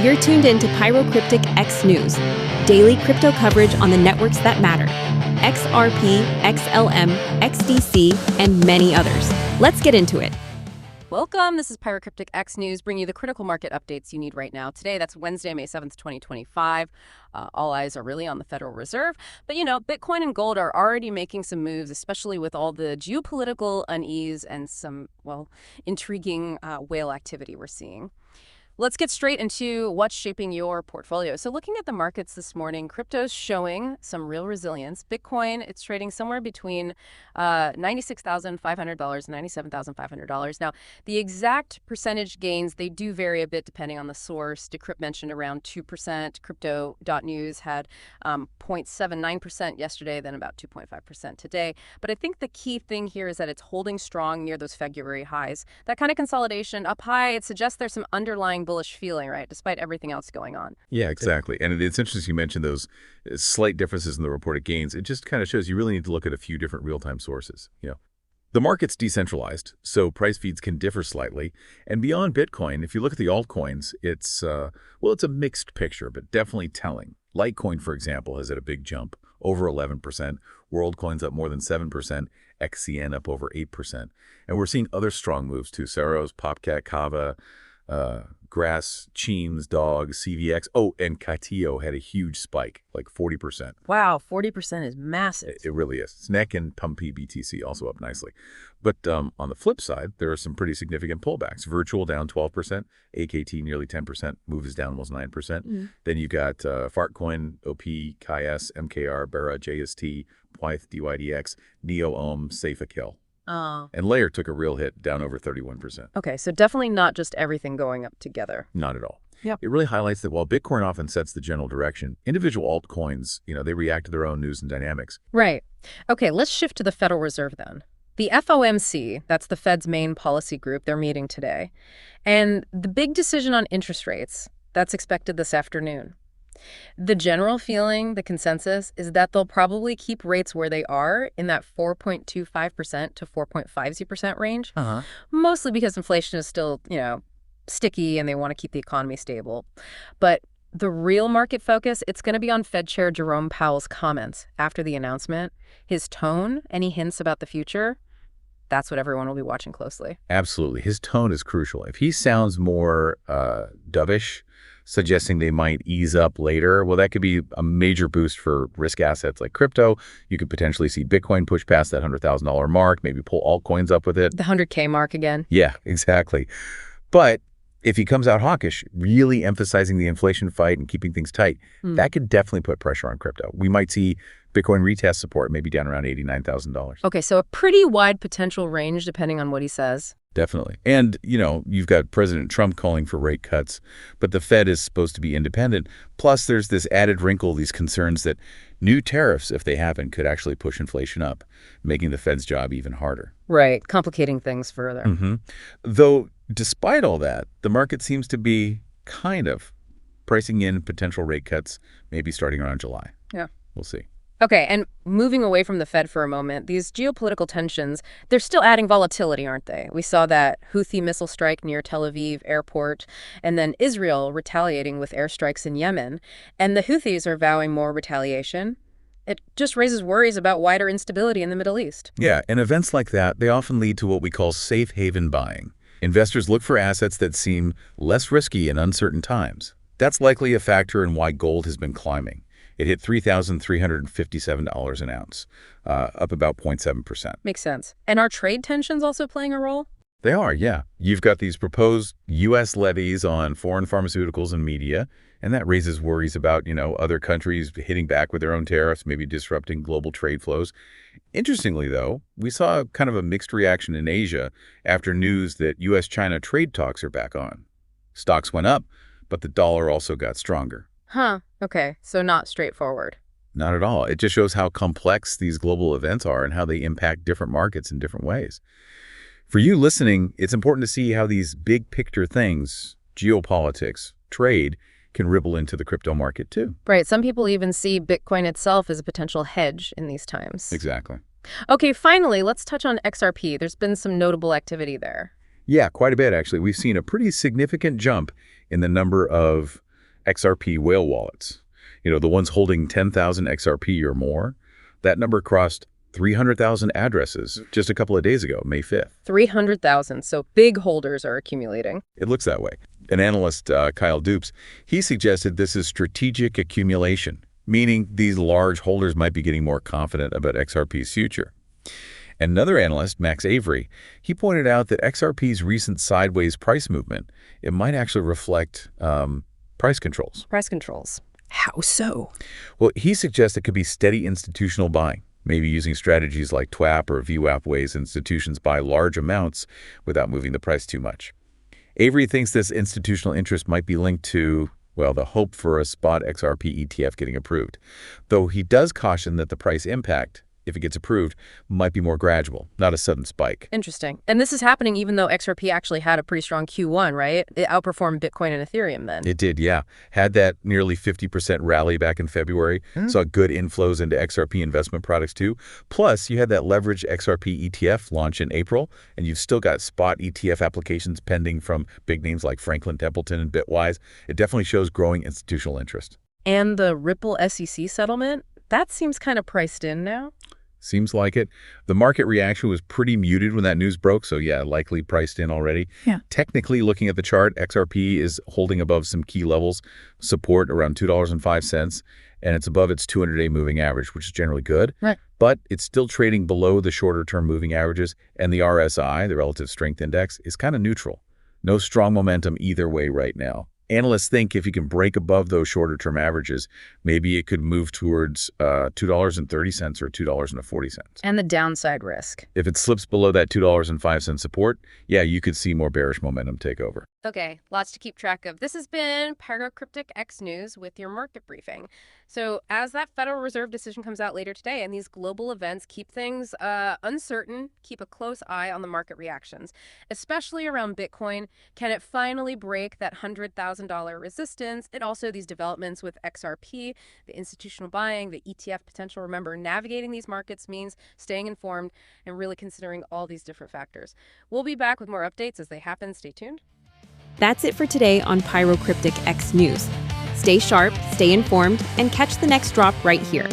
You're tuned in to Pyrocryptic X News, daily crypto coverage on the networks that matter. XRP, XLM, XDC, and many others. Let's get into it. Welcome. This is Pyrocryptic X News, bringing you the critical market updates you need right now. Today, that's Wednesday, May 7th, 2025. All eyes are really on the Federal Reserve. But, Bitcoin and gold are already making some moves, especially with all the geopolitical unease and some, intriguing whale activity we're seeing. Let's get straight into what's shaping your portfolio. So looking at the markets this morning, crypto's showing some real resilience. Bitcoin, it's trading somewhere between $96,500 and $97,500. Now, the exact percentage gains, they do vary a bit depending on the source. Decrypt mentioned around 2%. Crypto.news had 0.79% yesterday, then about 2.5% today. But I think the key thing here is that it's holding strong near those February highs. That kind of consolidation up high, it suggests there's some underlying bullish feeling, right, despite everything else going on. Yeah, exactly. And it's interesting you mentioned those slight differences in the reported gains. It just kind of shows you really need to look at a few different real-time sources. The market's decentralized, so price feeds can differ slightly. And beyond Bitcoin, if you look at the altcoins, it's a mixed picture, but definitely telling. Litecoin, for example, has had a big jump, over 11%. WorldCoin's up more than 7%. XCN up over 8%. And we're seeing other strong moves too. Saros, Popcat, Kava, Grass, Cheems, Dog, CVX. Oh, and Kaitio had a huge spike, like 40%. Wow, 40% is massive. It really is. SNEC and Pumpy BTC also up nicely. But on the flip side, there are some pretty significant pullbacks. Virtual down 12%, AKT nearly 10%, Move is down almost 9%. Then you got Fartcoin, OP, KS, MKR, Bera, JST, Pyth, DYDX, NeoOhm, SafeAkill. Oh. And Layer took a real hit, down over 31%. Okay, so definitely not just everything going up together. Not at all. Yep. It really highlights that while Bitcoin often sets the general direction, individual altcoins, they react to their own news and dynamics. Right. Okay, let's shift to the Federal Reserve then. The FOMC, that's the Fed's main policy group, they're meeting today. And the big decision on interest rates, that's expected this afternoon. The general feeling, the consensus, is that they'll probably keep rates where they are in that 4.25% to 4.50% range, mostly because inflation is still, sticky and they want to keep the economy stable. But the real market focus, it's going to be on Fed Chair Jerome Powell's comments after the announcement. His tone, any hints about the future, that's what everyone will be watching closely. Absolutely. His tone is crucial. If he sounds more dovish, suggesting they might ease up later, well, that could be a major boost for risk assets like crypto. You could potentially see Bitcoin push past that $100,000 mark, maybe pull altcoins up with it. The 100K mark again. Yeah, exactly. But if he comes out hawkish, really emphasizing the inflation fight and keeping things tight, that could definitely put pressure on crypto. We might see Bitcoin retest support maybe down around $89,000. Okay, so a pretty wide potential range depending on what he says. Definitely. And, you've got President Trump calling for rate cuts, but the Fed is supposed to be independent. Plus, there's this added wrinkle, these concerns that new tariffs, if they happen, could actually push inflation up, making the Fed's job even harder. Right, complicating things further. Though, despite all that, the market seems to be kind of pricing in potential rate cuts, maybe starting around July. Yeah. We'll see. Okay, and moving away from the Fed for a moment, these geopolitical tensions, they're still adding volatility, aren't they? We saw that Houthi missile strike near Tel Aviv airport, and then Israel retaliating with airstrikes in Yemen, and the Houthis are vowing more retaliation. It just raises worries about wider instability in the Middle East. Yeah, and events like that, they often lead to what we call safe haven buying. Investors look for assets that seem less risky in uncertain times. That's likely a factor in why gold has been climbing. It hit $3,357 an ounce, up about 0.7%. Makes sense. And are trade tensions also playing a role? They are, yeah. You've got these proposed U.S. levies on foreign pharmaceuticals and media, and that raises worries about, other countries hitting back with their own tariffs, maybe disrupting global trade flows. Interestingly, though, we saw kind of a mixed reaction in Asia after news that U.S.-China trade talks are back on. Stocks went up, but the dollar also got stronger. Huh. Okay. So not straightforward. Not at all. It just shows how complex these global events are and how they impact different markets in different ways. For you listening, it's important to see how these big picture things, geopolitics, trade, can ripple into the crypto market too. Right. Some people even see Bitcoin itself as a potential hedge in these times. Exactly. Okay, finally, let's touch on XRP. There's been some notable activity there. Yeah, quite a bit, actually. We've seen a pretty significant jump in the number of XRP whale wallets. The ones holding 10,000 XRP or more. That number crossed 300,000 addresses just a couple of days ago, May 5th. 300,000, so big holders are accumulating. It looks that way. An analyst, Kyle Dupes, he suggested this is strategic accumulation, meaning these large holders might be getting more confident about XRP's future. And another analyst, Max Avery, he pointed out that XRP's recent sideways price movement, it might actually reflect price controls. Price controls. How so? Well, he suggests it could be steady institutional buying, maybe using strategies like TWAP or VWAP ways institutions buy large amounts without moving the price too much. Avery thinks this institutional interest might be linked to, well, the hope for a spot XRP ETF getting approved, though he does caution that the price impact, if it gets approved, might be more gradual, not a sudden spike. Interesting. And this is happening even though XRP actually had a pretty strong Q1, right? It outperformed Bitcoin and Ethereum then. It did, yeah. Had that nearly 50% rally back in February. Saw good inflows into XRP investment products too. Plus, you had that leveraged XRP ETF launch in April, and you've still got spot ETF applications pending from big names like Franklin Templeton and Bitwise. It definitely shows growing institutional interest. And the Ripple SEC settlement, that seems kind of priced in now. Seems like it. The market reaction was pretty muted when that news broke, so yeah, likely priced in already. Yeah. Technically, looking at the chart, XRP is holding above some key levels, support around $2.05, and it's above its 200-day moving average, which is generally good. Right. But it's still trading below the shorter-term moving averages, and the RSI, the Relative Strength Index, is kind of neutral. No strong momentum either way right now. Analysts think if you can break above those shorter-term averages, maybe it could move towards $2.30 or $2.40. And the downside risk. If it slips below that $2.05 support, yeah, you could see more bearish momentum take over. Okay, lots to keep track of. This has been Cryptic X News with your market briefing. So as that Federal Reserve decision comes out later today and these global events keep things uncertain, keep a close eye on the market reactions, especially around Bitcoin. Can it finally break that $100,000 resistance? And also these developments with XRP, the institutional buying, the ETF potential. Remember, navigating these markets means staying informed and really considering all these different factors. We'll be back with more updates as they happen. Stay tuned. That's it for today on Cryptic X News. Stay sharp, stay informed, and catch the next drop right here.